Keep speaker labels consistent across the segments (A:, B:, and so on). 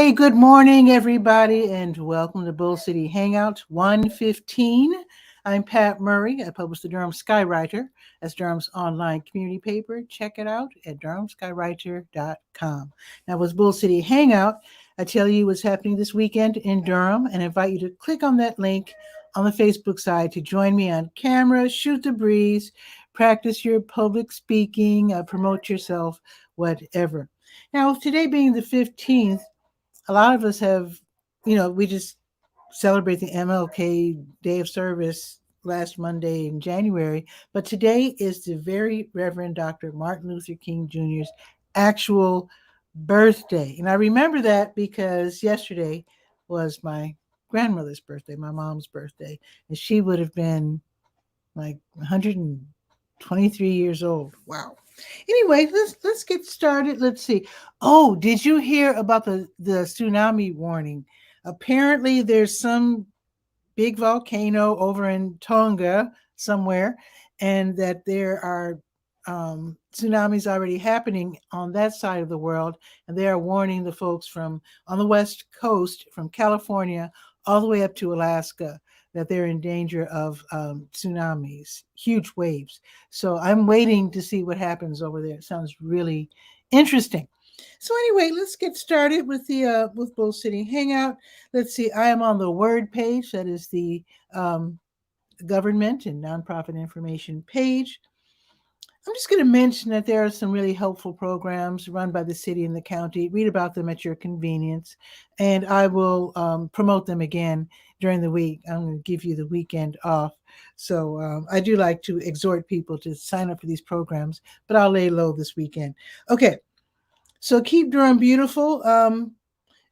A: Hey, good morning, everybody, and welcome to Bull City Hangout 115. I'm Pat Murray. I publish the Durham Skywriter. That's Durham's online community paper. Check it out at durhamskywriter.com. Now, with Bull City Hangout, I tell you what's happening this weekend in Durham and invite you to click on that link on the Facebook side to join me on camera, shoot the breeze, practice your public speaking, promote yourself, whatever. Now, today being the 15th, a lot of us have, we just celebrate the MLK Day of Service last Monday in January, but today is the very Reverend Dr. Martin Luther King Jr.'s actual birthday. And I remember that because yesterday was my grandmother's birthday, my mom's birthday, and she would have been like 123 years old. Wow. Anyway, let's get started. Let's see. Oh, did you hear about the tsunami warning? Apparently, there's some big volcano over in Tonga somewhere, and that there are tsunamis already happening on that side of the world, and they are warning the folks from on the west coast, from California all the way up to Alaska, that they're in danger of tsunamis, huge waves. So I'm waiting to see what happens over there. It sounds really interesting. So anyway, let's get started with the with Bull City Hangout. Let's see. I am on the Word page. That is the government and nonprofit information page. I'm just going to mention that there are some really helpful programs run by the city and the county. Read about them at your convenience, and I will promote them again during the week. I'm going to give you the weekend off. So I do like to exhort people to sign up for these programs, but I'll lay low this weekend. Okay, so Keep Durham Beautiful.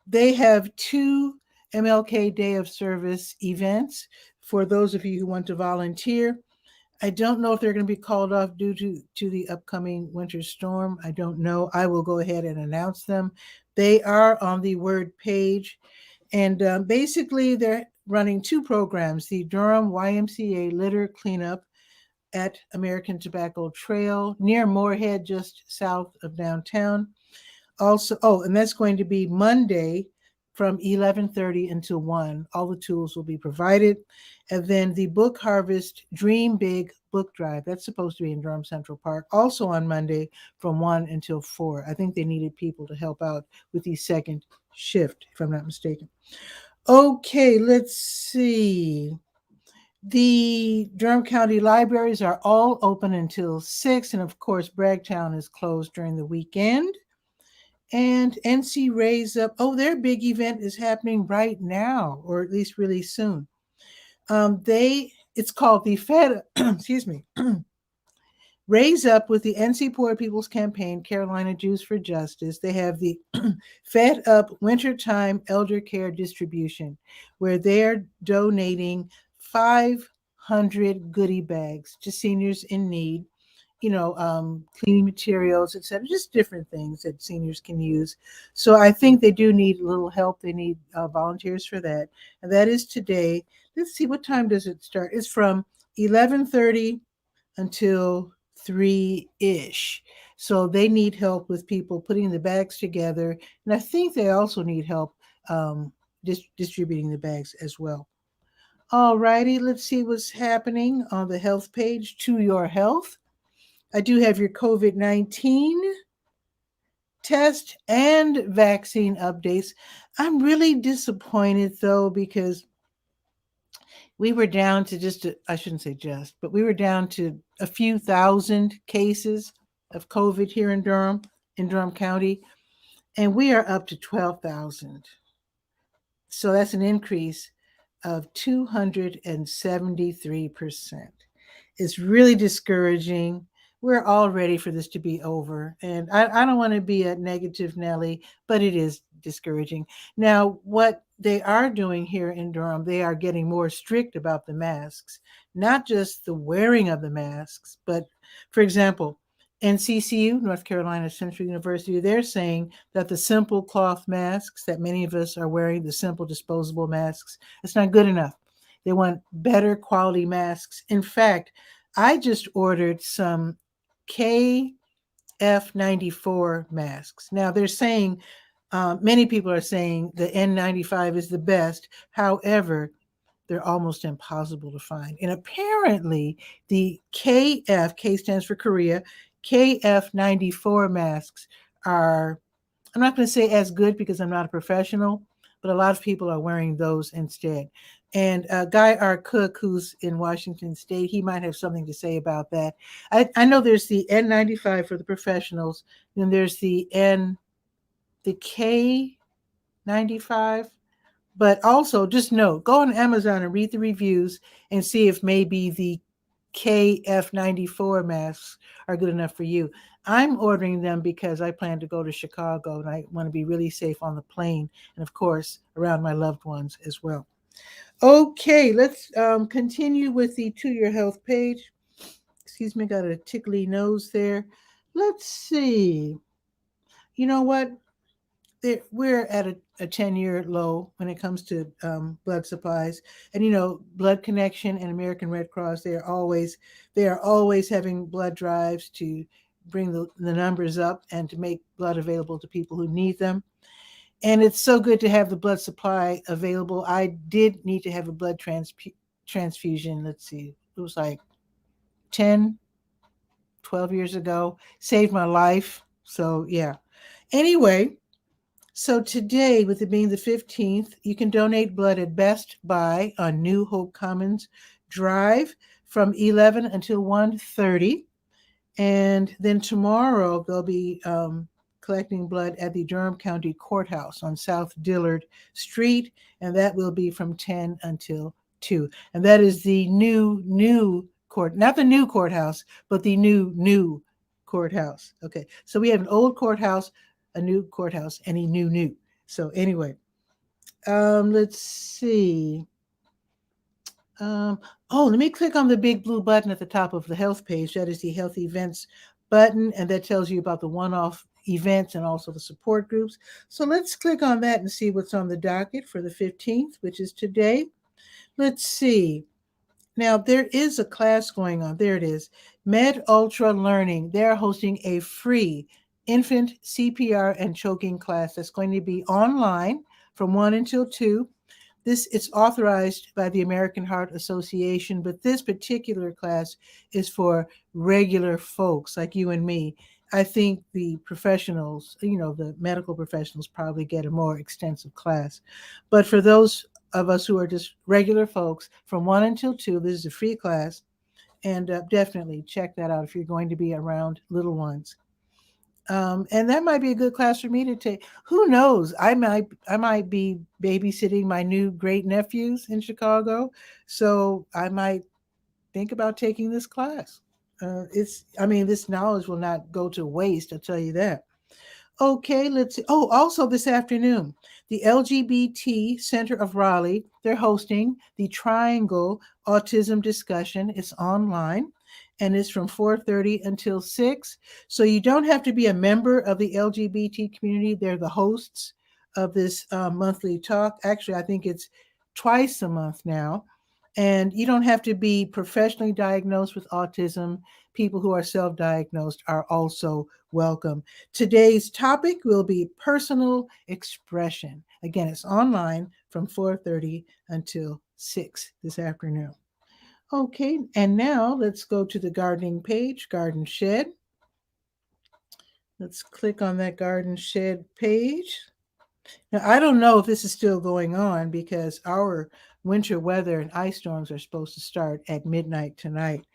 A: They have two MLK Day of Service events for those of you who want to volunteer. I don't know if they're going to be called off due to the upcoming winter storm. I don't know. I will go ahead and announce them. They are on the Word page. And basically, they're running two programs, the Durham YMCA litter cleanup at American Tobacco Trail near Moorhead, just south of downtown. Also, and that's going to be Monday from 11:30 until 1. All the tools will be provided. And then the Book Harvest Dream Big Book Drive, that's supposed to be in Durham Central Park, also on Monday from 1 until 4. I think they needed people to help out with the second shift, if I'm not mistaken. Okay, let's see. The Durham County libraries are all open until 6, and of course, Bragtown is closed during the weekend. And NC Raise Up, their big event is happening right now, or at least really soon. It's called the Fed, excuse me, Raise Up with the NC Poor People's Campaign, Carolina Jews for Justice. They have the Fed Up Wintertime Elder Care Distribution, where they're donating 500 goodie bags to seniors in need. Cleaning materials, etc., just different things that seniors can use. So I think they do need a little help. They need volunteers for that. And that is today. Let's see, what time does it start? It's from 11:30 until 3-ish. So they need help with people putting the bags together. And I think they also need help distributing the bags as well. All righty, let's see what's happening on the health page. To Your Health. I do have your COVID-19 test and vaccine updates. I'm really disappointed, though, because we were down to I shouldn't say just, but we were down to a few thousand cases of COVID here in Durham County, and we are up to 12,000. So that's an increase of 273%. It's really discouraging. We're all ready for this to be over. And I don't want to be a negative Nelly, but it is discouraging. Now, what they are doing here in Durham, they are getting more strict about the masks, not just the wearing of the masks, but, for example, NCCU, North Carolina Central University, they're saying that the simple cloth masks that many of us are wearing, the simple disposable masks, it's not good enough. They want better quality masks. In fact, I just ordered some KF94 masks. Now they're saying Many people are saying the N95 is the best. However, they're almost impossible to find. And apparently, the K stands for Korea, KF94 masks are, I'm not going to say as good because I'm not a professional, but a lot of people are wearing those instead. And Guy R. Cook, who's in Washington State, he might have something to say about that. I know there's the N95 for the professionals, then there's the K95. But also, just note, go on Amazon and read the reviews and see if maybe the KF94 masks are good enough for you. I'm ordering them because I plan to go to Chicago and I want to be really safe on the plane and, of course, around my loved ones as well. Okay, let's continue with the To Your Health page. Excuse me, got a tickly nose there. Let's see. You know what? We're at a 10-year low when it comes to blood supplies. And Blood Connection and American Red Cross, they are always having blood drives to bring the numbers up and to make blood available to people who need them. And it's so good to have the blood supply available. I did need to have a blood transfusion. Let's see, it was like 10 12 years ago. Saved my life. So yeah, anyway, so today, with it being the 15th, you can donate blood at Best Buy on New Hope Commons Drive from 11 until 1:30. And then tomorrow, they'll be collecting blood at the Durham County Courthouse on South Dillard Street, and that will be from 10 until 2. And that is the new court, not the new courthouse, but the new courthouse. Okay, so we have an old courthouse, a new courthouse, and a new. So anyway, let's see. Let me click on the big blue button at the top of the health page. That is the health events button, and that tells you about the one-off events and also the support groups. So let's click on that and see what's on the docket for the 15th, which is today. Let's see. Now, there is a class going on. There it is. Med Ultra Learning. They're hosting a free infant CPR and choking class that's going to be online from 1 until 2. It's authorized by the American Heart Association, but this particular class is for regular folks like you and me. I think the professionals, the medical professionals probably get a more extensive class. But for those of us who are just regular folks, from 1 until 2, this is a free class. And definitely check that out if you're going to be around little ones. And that might be a good class for me to take. Who knows? I might be babysitting my new great nephews in Chicago, so I might think about taking this class. This knowledge will not go to waste. I'll tell you that. Okay, let's see. Oh, also this afternoon, the LGBT Center of Raleigh, they're hosting the Triangle Autism Discussion. It's online and it's from 4:30 until 6. So you don't have to be a member of the LGBT community. They're the hosts of this monthly talk. Actually, I think it's twice a month now. And you don't have to be professionally diagnosed with autism. People who are self-diagnosed are also welcome. Today's topic will be personal expression. Again, it's online from 4:30 until 6 this afternoon. Okay, and now let's go to the gardening page, Garden Shed. Let's click on that Garden Shed page. Now, I don't know if this is still going on because our winter weather and ice storms are supposed to start at midnight tonight.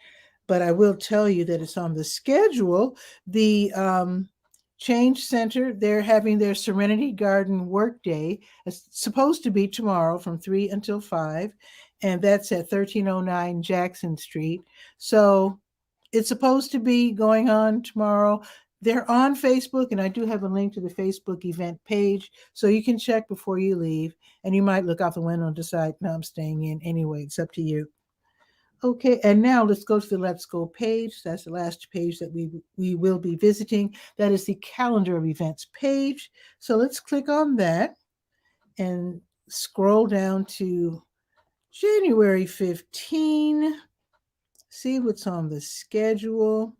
A: But I will tell you that it's on the schedule. The Change Center, they're having their Serenity Garden Workday. It's supposed to be tomorrow from 3 until 5, and that's at 1309 Jackson Street. So it's supposed to be going on tomorrow. They're on Facebook, and I do have a link to the Facebook event page, so you can check before you leave, and you might look out the window and decide, no, I'm staying in anyway. It's up to you. Okay, and now let's go to the Let's Go page. That's the last page that we will be visiting. That is the calendar of events page. So let's click on that and scroll down to January 15. See what's on the schedule.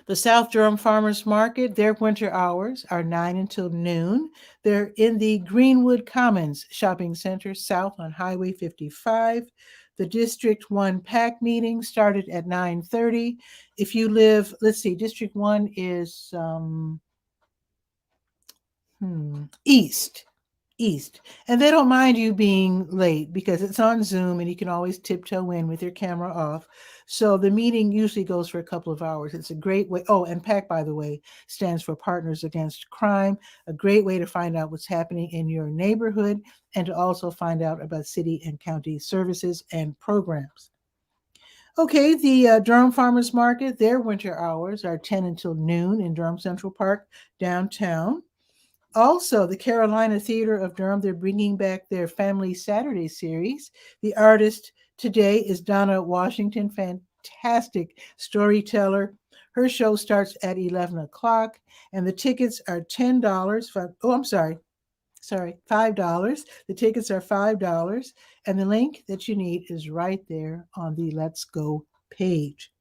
A: The South Durham Farmers Market, their winter hours are 9 until noon. They're in the Greenwood Commons Shopping Center, south on Highway 55. The District 1 PAC meeting started at 9:30. If you live, let's see, District 1 is east, and they don't mind you being late because it's on Zoom and you can always tiptoe in with your camera off. So the meeting usually goes for a couple of hours. It's a great way. Oh, and PAC, by the way, stands for Partners Against Crime, a great way to find out what's happening in your neighborhood and to also find out about city and county services and programs. Okay, the Durham Farmers Market, their winter hours are 10 until noon in Durham Central Park downtown. Also, the Carolina Theater of Durham, they're bringing back their Family Saturday series. The artist today is Donna Washington, fantastic storyteller. Her show starts at 11 o'clock, and the tickets are $10. $5. The tickets are $5, and the link that you need is right there on the Let's Go page.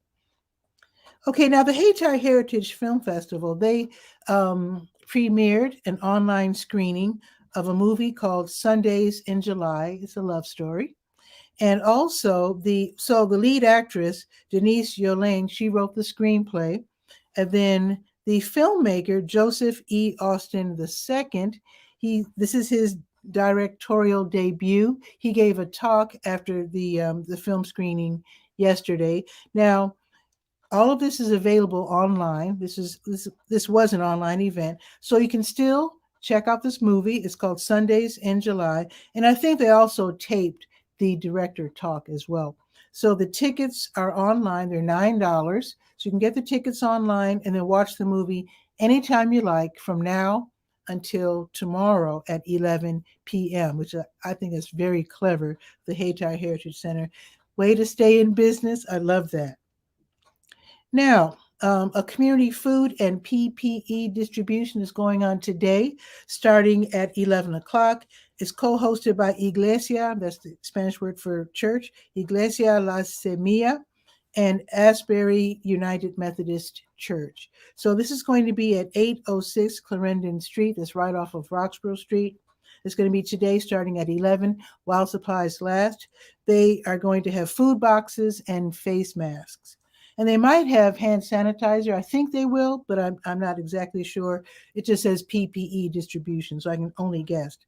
A: Okay, now the 𝗕𝗨𝗟𝗟 Heritage Film Festival, they premiered an online screening of a movie called Sundays in July. It's a love story. And also the lead actress, Denise Yolaine, she wrote the screenplay. And then the filmmaker, Joseph E. Austin II, this is his directorial debut. He gave a talk after the film screening yesterday. Now, all of this is available online. This was an online event, so you can still check out this movie. It's called Sundays in July, and I think they also taped the director talk as well. So the tickets are online. They're $9, so you can get the tickets online and then watch the movie anytime you like from now until tomorrow at 11 p.m., which I think is very clever. The 𝗕𝗨𝗟𝗟 Heritage Center, way to stay in business. I love that. Now, a community food and PPE distribution is going on today, starting at 11 o'clock. It's co-hosted by 𝗕𝗨𝗟, that's the Spanish word for church, 𝗕𝗨𝗟 𝗕𝗨𝗟 𝗕𝗓, and Asbury United Methodist Church. So this is going to be at 806 Clarendon Street. That's right off of Roxborough Street. It's going to be today starting at 11 while supplies last. They are going to have food boxes and face masks. And they might have hand sanitizer. I think they will, but I'm not exactly sure. It just says PPE distribution, so I can only guess.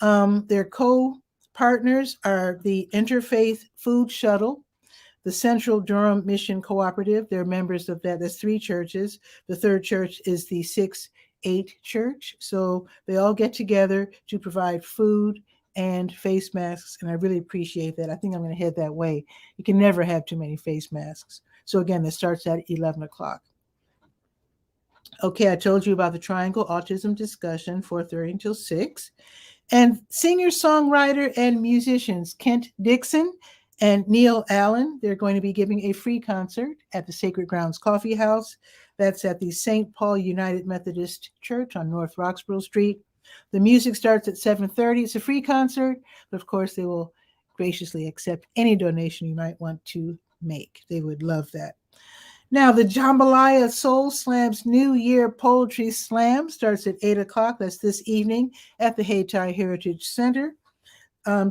A: Their co-partners are the Interfaith Food Shuttle, the Central Durham Mission Cooperative. They're members of that. There's 3 churches. The third church is the 6-8 Church. So they all get together to provide food and face masks, and I really appreciate that. I think I'm going to head that way. You can never have too many face masks. So again, this starts at 11 o'clock. Okay, I told you about the Triangle Autism Discussion, 4:30 until 6. And singer-songwriter and musicians Kent Dixon and Neil Allen, they're going to be giving a free concert at the Sacred Grounds Coffee House. That's at the St. Paul United Methodist Church on North Roxborough Street. The music starts at 7:30. It's a free concert, but of course they will graciously accept any donation you might want to make. They would love that. Now, the Jambalaya Soul Slam's New Year Poetry Slam starts at 8 o'clock. That's this evening at the 𝗕𝗨𝗟𝗟 Heritage Center.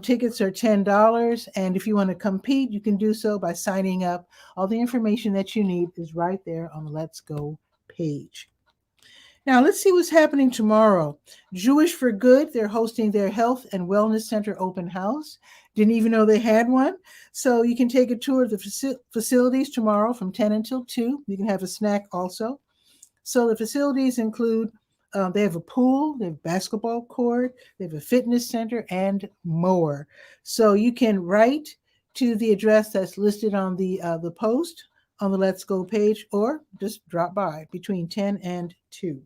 A: Tickets are $10, and if you want to compete, you can do so by signing up. All the information that you need is right there on the Let's Go page. Now, let's see what's happening tomorrow. Jewish for Good, they're hosting their Health and Wellness Center open house. Didn't even know they had one. So you can take a tour of the facilities tomorrow from 10 until 2. You can have a snack also. So the facilities include, they have a pool, they have a basketball court, they have a fitness center, and more. So you can write to the address that's listed on the post on the Let's Go page, or just drop by between 10 and 2.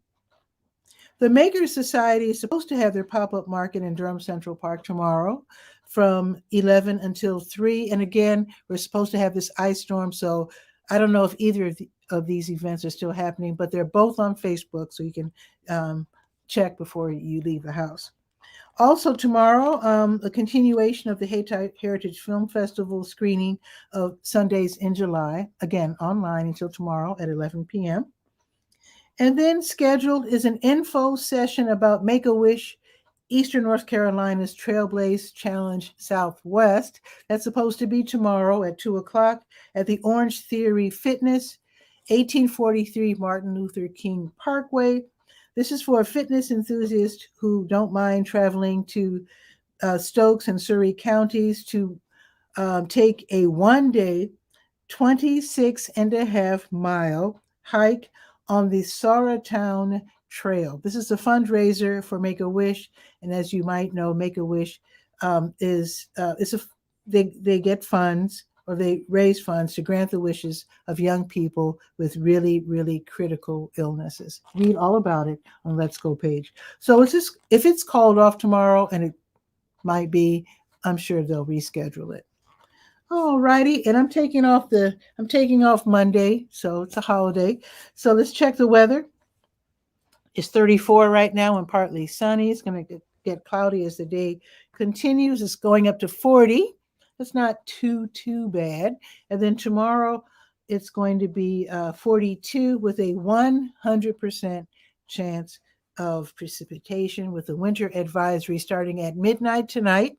A: The Makers Society is supposed to have their pop-up market in Durham Central Park tomorrow from 11 until 3. And again, we're supposed to have this ice storm, so I don't know if either of these events are still happening, but they're both on Facebook, so you can check before you leave the house. Also tomorrow, a continuation of the Hayti Heritage Film Festival screening of Sundays in July, again online until tomorrow at 11 p.m. And then scheduled is an info session about Make-A-Wish Eastern North Carolina's Trailblaze Challenge Southwest. That's supposed to be tomorrow at 2 o'clock at the Orange Theory Fitness, 1843 Martin Luther King Parkway. This is for fitness enthusiasts who don't mind traveling to Stokes and Surrey counties to take a 1 day, 26.5 mile hike on the Sorrowtown Trail. This is a fundraiser for Make-A-Wish, and as you might know, Make-A-Wish is they get funds, or they raise funds to grant the wishes of young people with really, really critical illnesses. Read all about it on Let's Go page. So it's just, if it's called off tomorrow, and it might be, I'm sure they'll reschedule it. All righty, and I'm taking off Monday, so it's a holiday. So let's check the weather. It's 34 right now and partly sunny. It's going to get cloudy as the day continues. It's going up to 40. It's not too bad. And then tomorrow it's going to be 42 with a 100% chance of precipitation, with the winter advisory starting at midnight tonight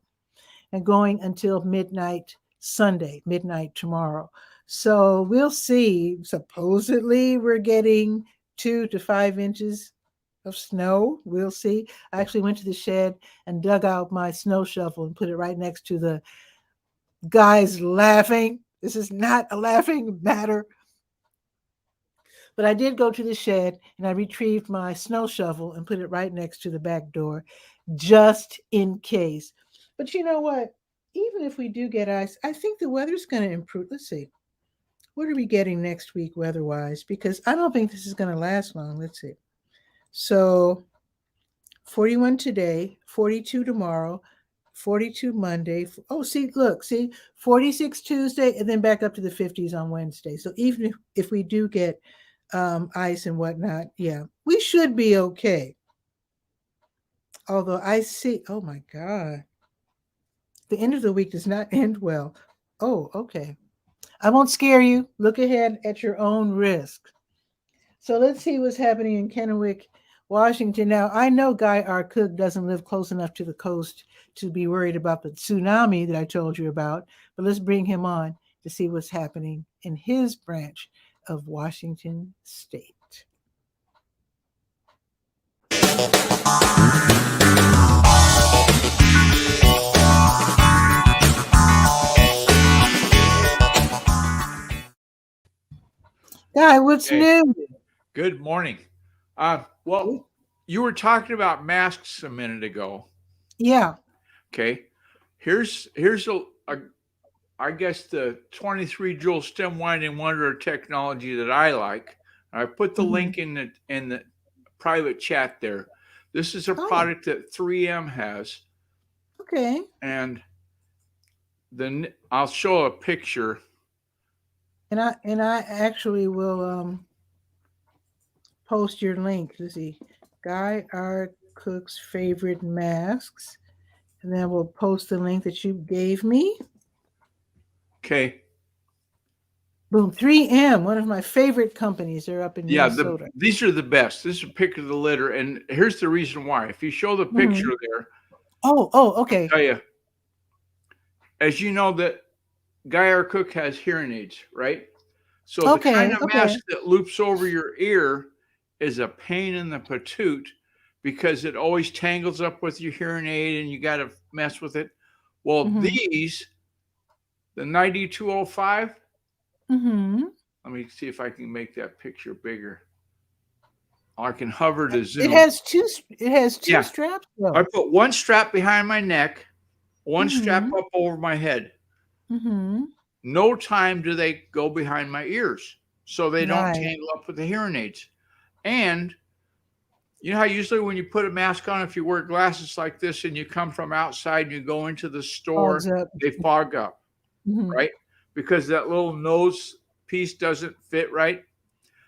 A: and going until midnight Sunday, midnight tomorrow. So we'll see. Supposedly we're getting 2 to 5 inches of snow. We'll see. I actually went to the shed and dug out my snow shovel and put it right next to the guys laughing. This is not a laughing matter. But I did go to the shed and I retrieved my snow shovel and put it right next to the back door just in case. But you know what? Even if we do get ice, I think the weather's going to improve. Let's see. What are we getting next week weather-wise? Because I don't think this is going to last long. Let's see. So 41 today, 42 tomorrow, 42 Monday. Oh, see, look, 46 Tuesday, and then back up to the 50s on Wednesday. So even if we do get ice and whatnot, yeah, we should be okay. Although I see, oh my God. The end of the week does not end well. Oh, okay. I won't scare you. Look ahead at your own risk. So let's see what's happening in Kennewick, Washington. Now, I know Guy R. Cook doesn't live close enough to the coast to be worried about the tsunami that I told you about, but let's bring him on to see what's happening in his branch of Washington State. Guy, what's new?
B: Good morning. Well, you were talking about masks a minute ago.
A: Yeah.
B: Okay. Here's I guess the 23 joule stem winding wonder technology that I like. I put the link in the private chat there. This is a product that 3M has.
A: Okay.
B: And then I'll show a picture.
A: And I actually will post your link. Let's see. Guy R. Cook's favorite masks. And then we'll post the link that you gave me.
B: Okay.
A: Boom. 3M, one of my favorite companies. They're up in Minnesota.
B: These are the best. This is a pick of the litter. And here's the reason why. If you show the picture there.
A: Oh, okay.
B: I'll tell you. As you know, that Guy R. Cook has hearing aids, right? So the kind of mask that loops over your ear is a pain in the patoot because it always tangles up with your hearing aid and you got to mess with it. Well, these, the 9205, let me see if I can make that picture bigger. I can hover to zoom.
A: It has two straps though.
B: I put one strap behind my neck, one strap up over my head. No time do they go behind my ears, so they don't tangle up with the hearing aids. And you know how usually when you put a mask on, if you wear glasses like this and you come from outside and you go into the store, they fog up, right? Because that little nose piece doesn't fit right.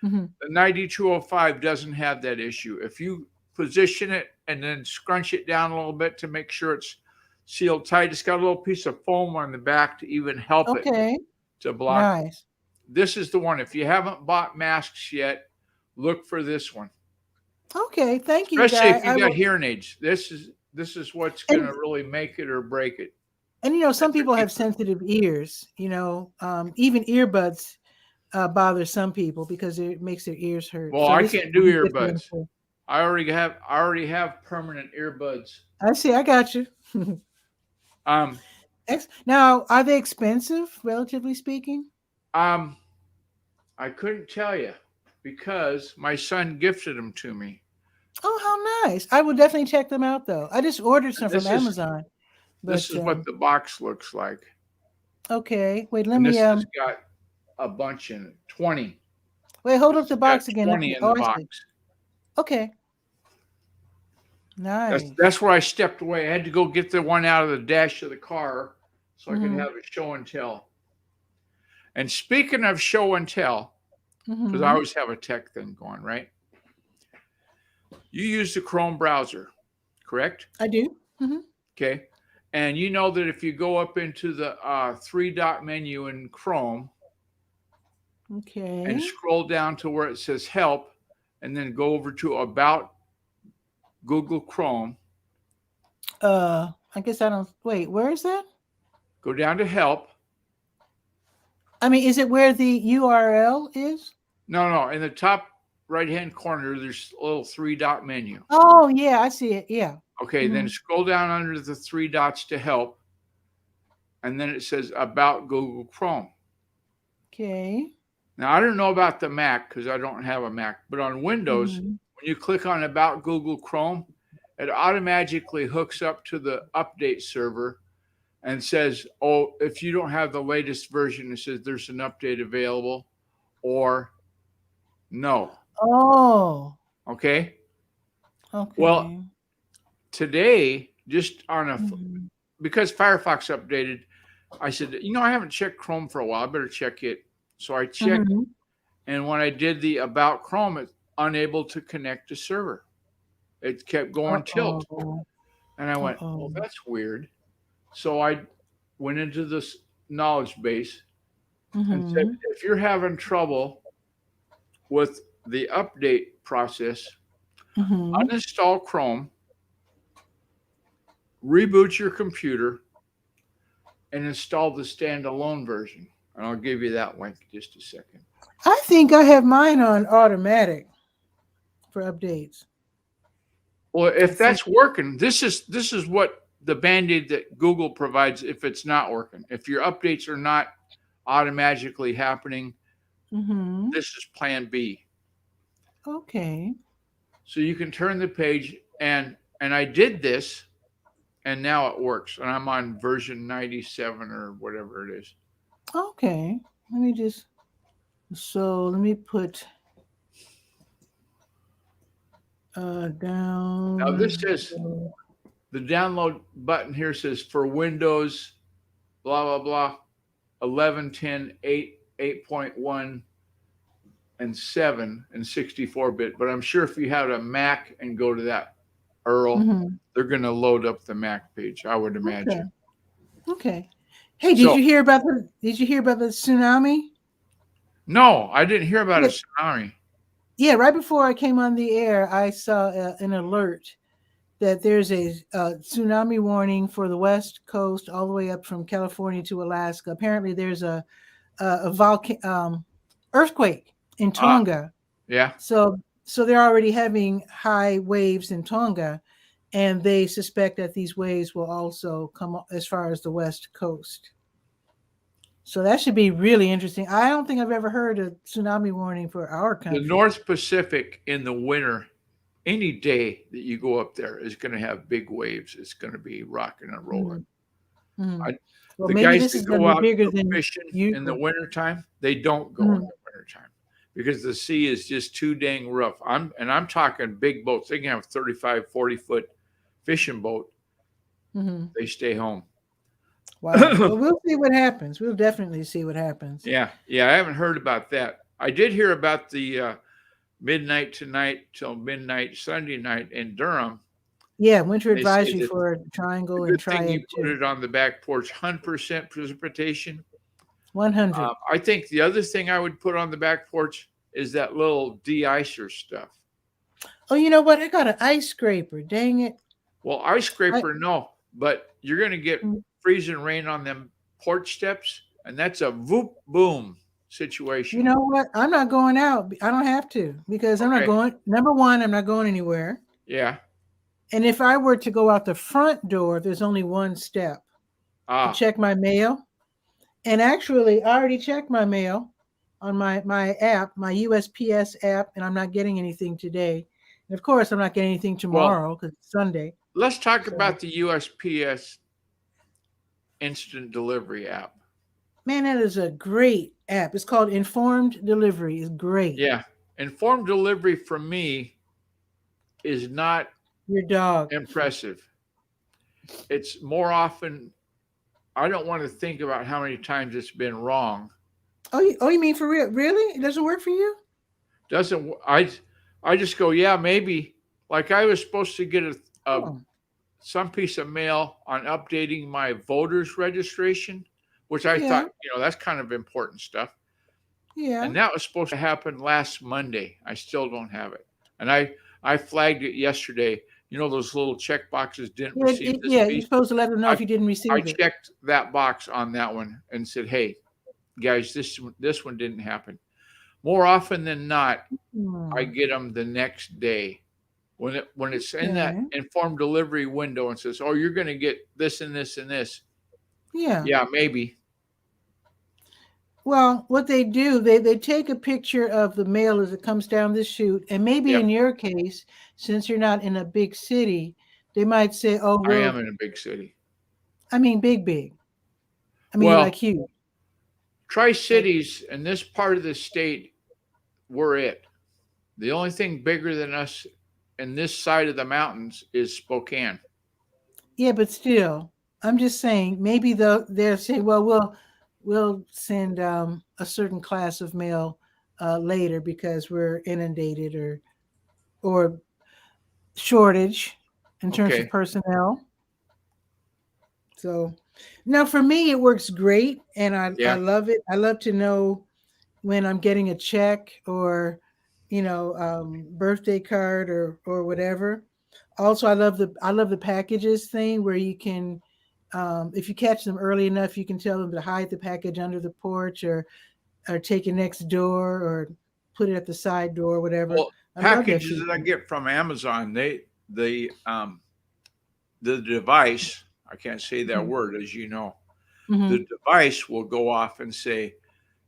B: The 9205 doesn't have that issue. If you position it and then scrunch it down a little bit to make sure it's sealed tight. It's got a little piece of foam on the back to even help it to block.
A: Nice.
B: This is the one. If you haven't bought masks yet, look for this one.
A: Okay, thank you,
B: Especially
A: Guy.
B: if you got hearing aids. This is what's going to really make it or break it.
A: And some people have sensitive ears. Even earbuds bother some people because it makes their ears hurt.
B: Well, I can't do earbuds. I already have permanent earbuds.
A: I see. I got you. Now, are they expensive, relatively speaking?
B: I couldn't tell you because my son gifted them to me.
A: Oh, how nice! I will definitely check them out, though. I just ordered some from Amazon.
B: This is what the box looks like.
A: Okay, wait. Let me.
B: This has got a bunch in it. 20.
A: Wait, hold up the box again.
B: 20 in the box.
A: Okay. Nice.
B: That's where I stepped away. I had to go get the one out of the dash of the car so I could have a show and tell. And speaking of show and tell, because I always have a tech thing going, right? You use the Chrome browser, correct?
A: I do.
B: Okay. And you know that if you go up into the 3-dot menu in Chrome, and scroll down to where it says help, and then go over to about Google Chrome.
A: I guess I don't. Wait, where is that?
B: Go down to help.
A: I mean, is it where the URL is?
B: No. In the top right-hand corner, there's a little 3-dot menu.
A: Oh, yeah, I see it. Yeah.
B: Okay, then scroll down under the 3 dots to help, and then it says about Google Chrome.
A: Okay.
B: Now, I don't know about the Mac because I don't have a Mac, but on Windows, when you click on about Google Chrome, it automatically hooks up to the update server and says, oh, if you don't have the latest version, it says there's an update available or no.
A: Oh.
B: Okay. Well, today, just on because Firefox updated, I said, I haven't checked Chrome for a while. I better check it. So I checked, and when I did the about Chrome, it's unable to connect to server. It kept going tilt. And I went, oh, that's weird. So I went into this knowledge base and said, if you're having trouble with the update process, uninstall Chrome, reboot your computer, and install the standalone version. And I'll give you that link in just a second.
A: I think I have mine on automatic for updates.
B: Well, if that's working, this is what the Band-Aid that Google provides if it's not working. If your updates are not automatically happening, this is plan B.
A: Okay.
B: So you can turn the page, and I did this, and now it works. And I'm on version 97 or whatever it is.
A: Okay. Let me put down.
B: Now this says the download button here says for Windows, blah, blah, blah, 11, 10, 8, 8.1, and 7 and 64-bit. But I'm sure if you have a Mac and go to that URL, they're going to load up the Mac page, I would imagine.
A: Okay. Hey, did you hear about the tsunami?
B: No, I didn't hear about a tsunami.
A: Yeah, right before I came on the air, I saw an alert that there's a tsunami warning for the West Coast all the way up from California to Alaska. Apparently, there's a earthquake in Tonga.
B: Yeah.
A: So they're already having high waves in Tonga, and they suspect that these waves will also come as far as the West Coast. So that should be really interesting. I don't think I've ever heard a tsunami warning for our country.
B: The North Pacific in the winter, any day that you go up there is going to have big waves. It's going to be rocking and rolling.
A: Well,
B: the guys that go out fishing in the wintertime, they don't go in the wintertime because the sea is just too dang rough. I'm talking big boats. They can have 35, 40-foot fishing boat. They stay home.
A: Wow. Well, we'll see what happens. We'll definitely see what happens.
B: Yeah. I haven't heard about that. I did hear about the midnight tonight till midnight Sunday night in Durham.
A: Yeah, winter
B: They say
A: advisory
B: that
A: for
B: the
A: triangle and
B: good thing you
A: triad
B: put
A: too.
B: it on the back porch, 100% precipitation.
A: 100.
B: I think the other thing I would put on the back porch is that little de-icer stuff.
A: Oh, you know what? I got an ice scraper. Dang it.
B: Well, ice
A: I,
B: scraper, no, but you're going to get
A: mm,
B: freezing rain on them porch steps, and that's a whoop boom
A: you
B: situation.
A: know what? I'm not going out. I don't have to because I'm not
B: Okay.
A: going. Number one, I'm not going anywhere.
B: Yeah.
A: And if I were to go out the front door, there's only one step to
B: Ah.
A: check my mail. And actually, I already checked my mail on my app, my USPS app, and I'm not getting anything today. And of course, I'm not getting anything
B: Well,
A: tomorrow because it's Sunday.
B: let's talk
A: So,
B: about the USPS instant delivery app.
A: man, that is a great app. It's called Informed Delivery. It's great.
B: Yeah. Informed delivery for me is not
A: Your dog.
B: impressive. It's more often, I don't want to think about how many times it's been wrong.
A: Oh, you mean for real? Really? It doesn't work for you?
B: Doesn't, I just go, yeah, maybe. Like I was supposed to get
A: Oh,
B: some piece of mail on updating my voter's registration, which I
A: yeah,
B: thought, that's kind of important stuff.
A: yeah.
B: And that was supposed to happen last Monday. I still don't have it. And I flagged it yesterday. Those little check boxes didn't receive this
A: Yeah, you're
B: piece.
A: supposed to let them know
B: I,
A: if you didn't
B: I
A: receive it.
B: checked that box on that one and said, hey, guys, this one didn't happen. More often than not, I
A: Hmm.
B: get them the next day. When it's in that
A: Okay.
B: informed delivery window and says, oh, you're going to get this and this and this.
A: Yeah.
B: Yeah, maybe.
A: Well, what they do, they take a picture of the mail as it comes down the chute, and maybe
B: Yep.
A: in your case, since you're not in a big city, they might say, "Oh,
B: I am
A: well,
B: in a big city.
A: I mean, big. I mean,
B: Well,
A: like huge." Like,
B: Tri-Cities and this part of the state were it. The only thing bigger than us in this side of the mountains is Spokane.
A: yeah, but still, I'm just saying, maybe they'll say, "Well, we'll send a certain class of mail later because we're inundated or shortage in terms of
B: Okay.
A: personnel." So now for me, it works great and I
B: Yeah.
A: love it. I love to know when I'm getting a check or, birthday card or whatever. Also, I love the packages thing where you can, if you catch them early enough, you can tell them to hide the package under the porch or take it next door or put it at the side door, whatever.
B: Well,
A: I love that
B: packages that I
A: feature.
B: get from Amazon, the device, I can't say that
A: Hmm.
B: word as you know.
A: Hmm.
B: The device will go off and say,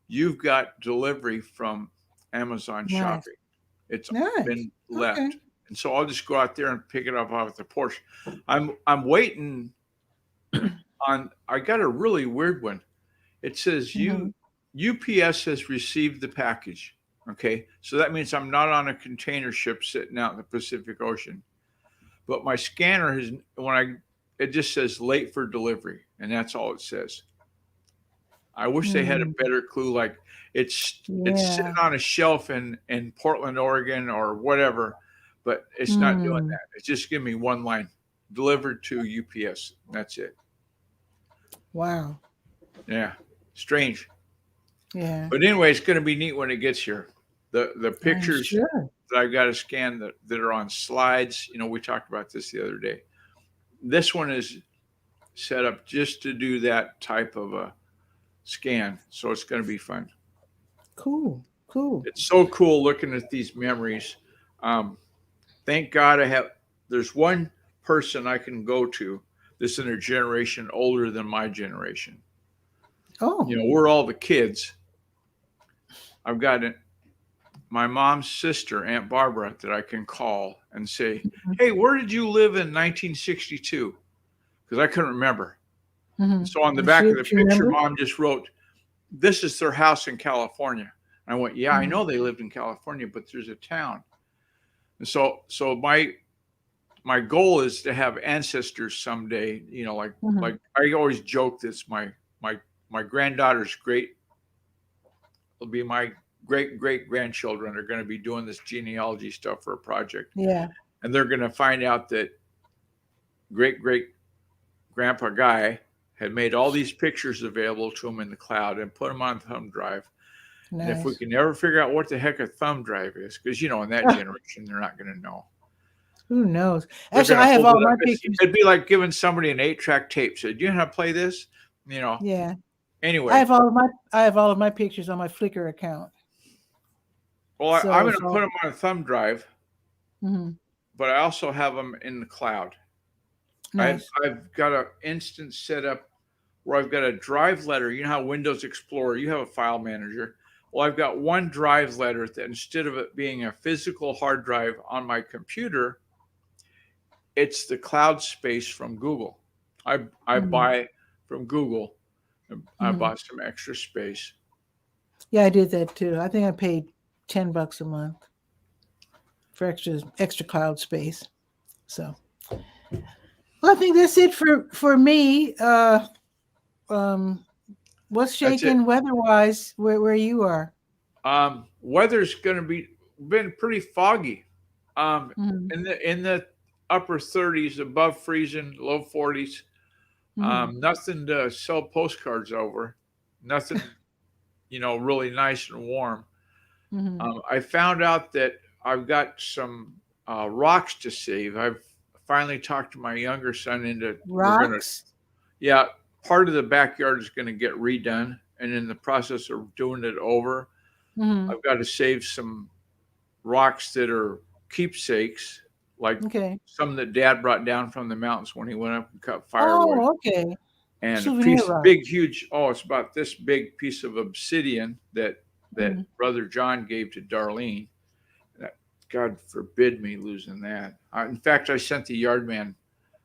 B: you've got delivery from Amazon
A: Nice,
B: shopping. It's
A: nice.
B: been
A: Okay.
B: left. And so I'll just go out there and pick it up off the porch. I'm waiting on, I got a really weird one. It says
A: Hmm.
B: UPS has received the package. Okay. So that means I'm not on a container ship sitting out in the Pacific Ocean. But my scanner has, it just says late for delivery, and that's all it says. I wish they had a
A: Mm,
B: better clue. Like it's sitting
A: yeah.
B: on a shelf in Portland, Oregon, or whatever, but it's not doing
A: Mm,
B: that. It's just giving me one line, delivered to UPS. That's it.
A: wow.
B: Yeah, strange.
A: Yeah.
B: But anyway, it's going to be neat when it gets here. The
A: I'm
B: pictures
A: sure.
B: that I've got to scan that are on slides. We talked about this the other day. This one is set up just to do that type of a scan, so it's going to be fun.
A: Cool. Cool.
B: It's so cool looking at these memories. Um, thank God there's one person I can go to that's in a generation older than my generation.
A: Oh.
B: We're all the kids. I've got my mom's sister, Aunt Barbara, that I can call and say, hey, where did you live in 1962? Because I couldn't remember.
A: Mm-hmm.
B: And so on the
A: And
B: back of the
A: she
B: picture,
A: remembers?
B: mom just wrote, this is their house in California. And I went, yeah, I
A: Mm-hmm.
B: know they lived in California, but there's a town. And so my goal is to have ancestors someday,
A: Mm-hmm.
B: like I always joke this my granddaughter's great will be my great grandchildren are going to be doing this genealogy stuff for a project.
A: Yeah.
B: And they're going to find out that great-great-grandpa Guy had made all these pictures available to him in the cloud and put them on thumb drive.
A: Nice.
B: And if we can ever figure out what the heck a thumb drive is, because, you know, in that generation, they're not going to know.
A: Who knows? Actually, I have all my pictures.
B: It'd be like giving somebody an 8-track tape. Said, "Do you know how to play this?" You know.
A: Yeah.
B: Anyway,
A: I have all of my pictures on my Flickr account.
B: Well, so I'm going to put them on a thumb drive, but I also have them in the cloud. Nice. I've got an instance set up where I've got a drive letter. You know how Windows Explorer, you have a file manager. Well, I've got one drive letter that instead of it being a physical hard drive on my computer, it's the cloud space from Google. I buy from Google. I bought some extra space.
A: Yeah, I did that too. I think I paid $10 a month for extra cloud space. So, well, I think that's it for me. What's shaking weather-wise where you are?
B: Weather's going to been pretty foggy. In the upper 30s, above freezing, low 40s. Nothing to sell postcards over. Nothing, you know, really nice and warm. I found out that I've got some rocks to save. I've finally talked to my younger son into
A: rocks.
B: Part of the backyard is going to get redone, and in the process of doing it over, I've got to save some rocks that are keepsakes, like some that Dad brought down from the mountains when he went up and cut firewood.
A: Oh, okay.
B: And a piece, big, huge. Oh, it's about this big piece of obsidian that Brother John gave to Darlene. God forbid me losing that. In fact, I sent the yard man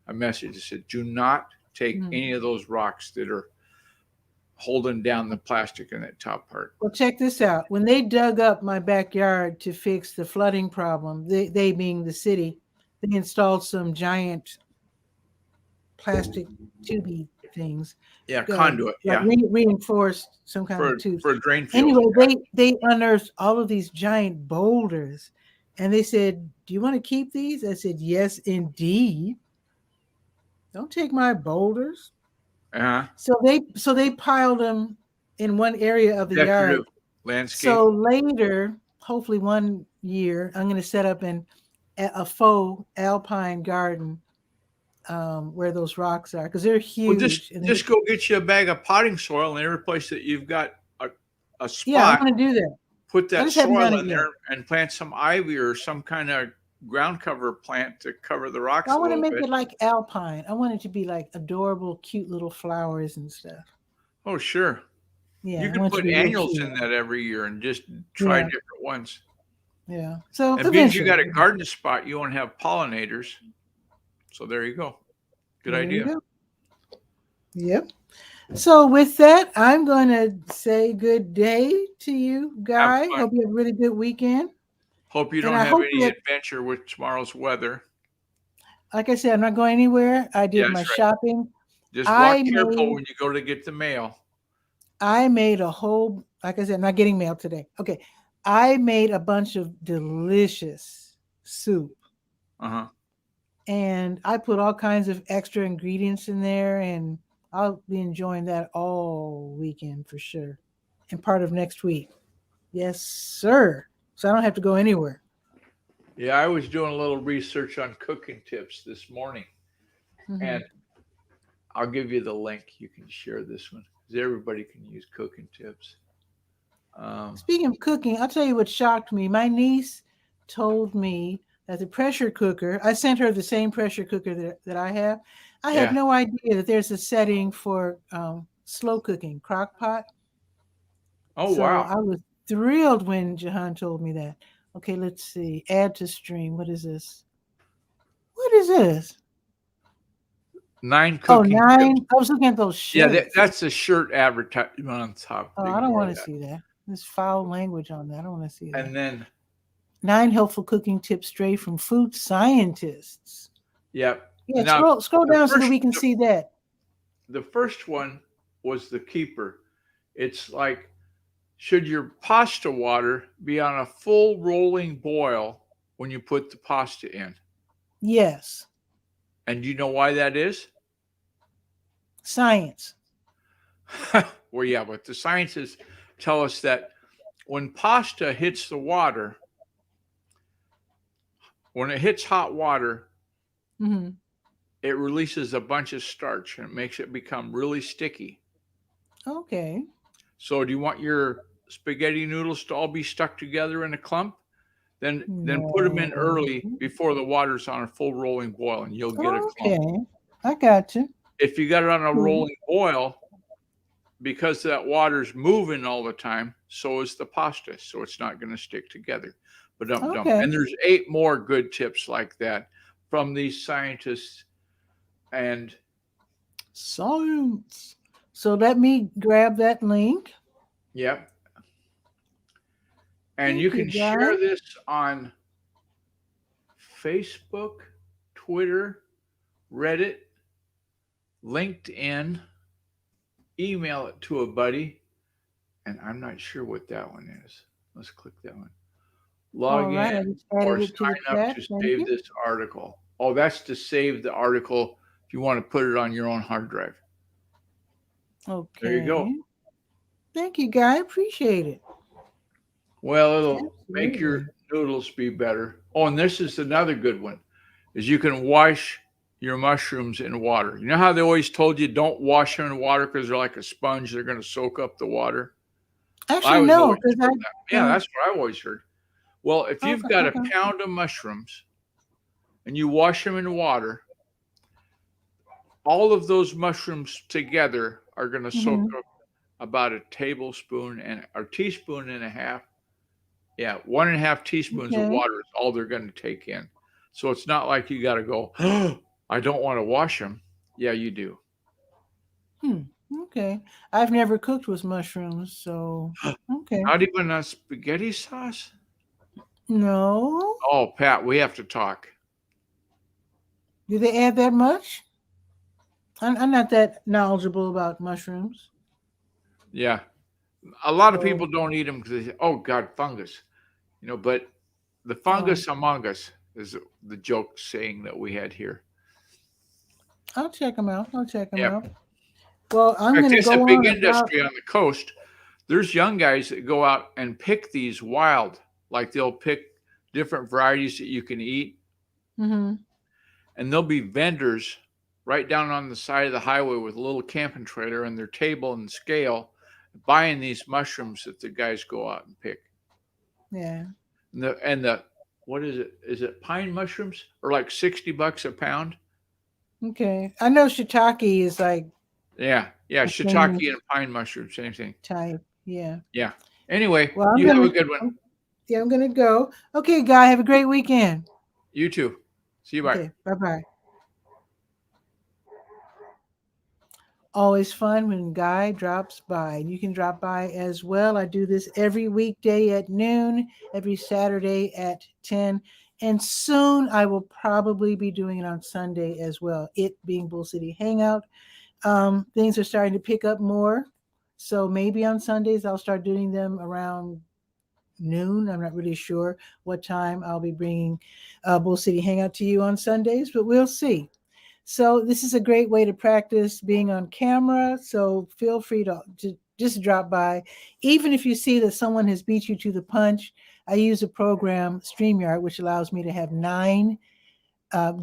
B: a message that said, "Do not take any of those rocks that are holding down the plastic in that top part."
A: Well, check this out. When they dug up my backyard to fix the flooding problem, they being the city, they installed some giant plastic tubey things.
B: Yeah, conduit.
A: Reinforced some kind of tubes.
B: For a drain field.
A: Anyway, they unearthed all of these giant boulders. And they said, "Do you want to keep these?" I said, "Yes, indeed. Don't take my boulders." So they piled them in one area of the yard.
B: Landscape.
A: So later, hopefully one year, I'm going to set up a faux alpine garden where those rocks are, because they're huge.
B: Well, just go get you a bag of potting soil, and every place that you've got a spot.
A: Yeah, I'm going to do that.
B: Put that soil in there and plant some ivy or some kind of ground cover plant to cover the rocks.
A: I want to make it like alpine. I want it to be like adorable, cute little flowers and stuff.
B: Oh, sure.
A: Yeah,
B: you can put annuals in that every year and just try different ones.
A: Yeah. So
B: and because you got a garden spot, you want to have pollinators. So there you go. Good idea.
A: Yep. So with that, I'm going to say good day to you, Guy. Hope you have a really good weekend.
B: Hope you don't have any adventure with tomorrow's weather.
A: Like I said, I'm not going anywhere. I did my shopping.
B: Just walk careful when you go to get the mail.
A: I made a whole, like I said, I'm not getting mail today. Okay. I made a bunch of delicious soup. And I put all kinds of extra ingredients in there, and I'll be enjoying that all weekend for sure. And part of next week. Yes, sir. So I don't have to go anywhere.
B: Yeah, I was doing a little research on cooking tips this morning. And I'll give you the link. You can share this one, because everybody can use cooking tips.
A: Speaking of cooking, I'll tell you what shocked me. My niece told me that the pressure cooker, I sent her the same pressure cooker that I have. I had no idea that there's a setting for slow cooking, crock pot.
B: Oh, wow.
A: I was thrilled when Jahan told me that. Okay, let's see. Add to stream. What is this? What is this?
B: 9 cooking.
A: 9. Tips. I was looking at those shirts.
B: Yeah, that's a shirt advertisement on top.
A: Oh, I don't want to see that. There's foul language on that. I don't want to see that.
B: And then
A: 9 helpful cooking tips straight from food scientists.
B: Yep.
A: Yeah, now, scroll down so that we can see that.
B: The first one was the keeper. It's like, should your pasta water be on a full rolling boil when you put the pasta in?
A: Yes.
B: And do you know why that is?
A: Science.
B: Well, yeah, but the scientists tell us that when pasta hits the water, when it hits hot water,
A: Mm-hmm.
B: it releases a bunch of starch and it makes it become really sticky.
A: Okay.
B: So do you want your spaghetti noodles to all be stuck together in a clump? Then put them in
A: No.
B: early before the water's on a full rolling boil and you'll get a clump.
A: Okay. I got you.
B: If you got it on a
A: Cool.
B: rolling boil, because that water's moving all the time, so is the pasta. So it's not going to stick together. But don't.
A: Okay.
B: And there's 8 more good tips like that from these scientists. And
A: Science. So let me grab that link.
B: yep. And
A: Thank
B: you can
A: you, guys.
B: share this on Facebook, Twitter, Reddit, LinkedIn, email it to a buddy, and I'm not sure what that one is. Let's click that one. Log
A: All right, I
B: in
A: just added
B: or
A: it to the
B: sign up
A: chat.
B: to
A: Thank
B: save
A: you.
B: this article. Oh, that's to save the article if you want to put it on your own hard drive.
A: Okay.
B: There you go.
A: Thank you, Guy. Appreciate it.
B: Well, it'll make your
A: Absolutely.
B: noodles be better. Oh, and this is another good one, is you can wash your mushrooms in water. You know how they always told you don't wash them in water because they're like a sponge, they're going to soak up the water? I
A: Actually,
B: was
A: no,
B: always
A: because
B: told that. Yeah, that's what I always heard. Well, if you've
A: Okay,
B: got a
A: okay.
B: pound of mushrooms and you wash them in water, all of those mushrooms together are going to soak
A: Mhm.
B: up about a tablespoon and or teaspoon and a half. Yeah, 1.5 teaspoons of
A: Okay.
B: water is all they're going to take in. So it's not like you got to go, oh, I don't want to wash them. Yeah, you do.
A: Okay. I've never cooked with mushrooms, so okay.
B: Not even a spaghetti sauce?
A: No.
B: Oh, Pat, we have to talk.
A: Do they add that much? I'm not that knowledgeable about mushrooms.
B: Yeah. A lot of
A: So,
B: people don't eat them because they say, oh, God, fungus. But the fungus among us is the joke saying that we had here.
A: I'll check them out.
B: Yeah.
A: Well, I'm
B: In fact,
A: going to
B: it's a
A: go
B: big
A: on about.
B: industry on the coast. There's young guys that go out and pick these wild, like they'll pick different varieties that you can eat.
A: Mm-hmm.
B: And there'll be vendors right down on the side of the highway with a little camping trailer and their table and scale buying these mushrooms that the guys go out and pick.
A: Yeah.
B: And the what is it? Is it pine mushrooms or like $60 a pound?
A: Okay. I know shiitake is like
B: Yeah. Yeah.
A: the
B: Shiitake
A: same
B: and pine mushrooms, same thing.
A: type. Yeah.
B: Yeah. Anyway,
A: Well,
B: you have a good one.
A: I'm gonna go. Okay, Guy. Have a great weekend.
B: You too. See you. Bye.
A: Okay. Bye-bye. Always fun when Guy drops by. You can drop by as well. I do this every weekday at noon, every Saturday at 10. And soon I will probably be doing it on Sunday as well, it being Bull City Hangout. Things are starting to pick up more. So maybe on Sundays I'll start doing them around noon. I'm not really sure what time I'll be bringing Bull City Hangout to you on Sundays, but we'll see. So this is a great way to practice being on camera. So feel free to just drop by. Even if you see that someone has beat you to the punch, I use a program, StreamYard, which allows me to have 9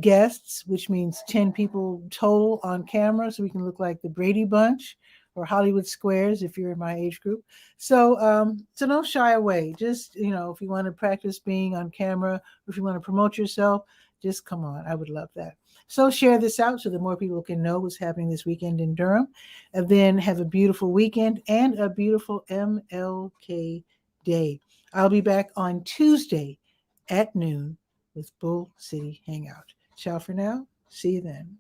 A: guests, which means 10 people total on camera. So we can look like the Brady Bunch or Hollywood Squares if you're in my age group. So so don't shy away. Just, if you want to practice being on camera, or if you want to promote yourself, just come on. I would love that. So share this out so that more people can know what's happening this weekend in Durham. And then have a beautiful weekend and a beautiful MLK Day. I'll be back on Tuesday at noon with Bull City Hangout. Ciao for now. See you then.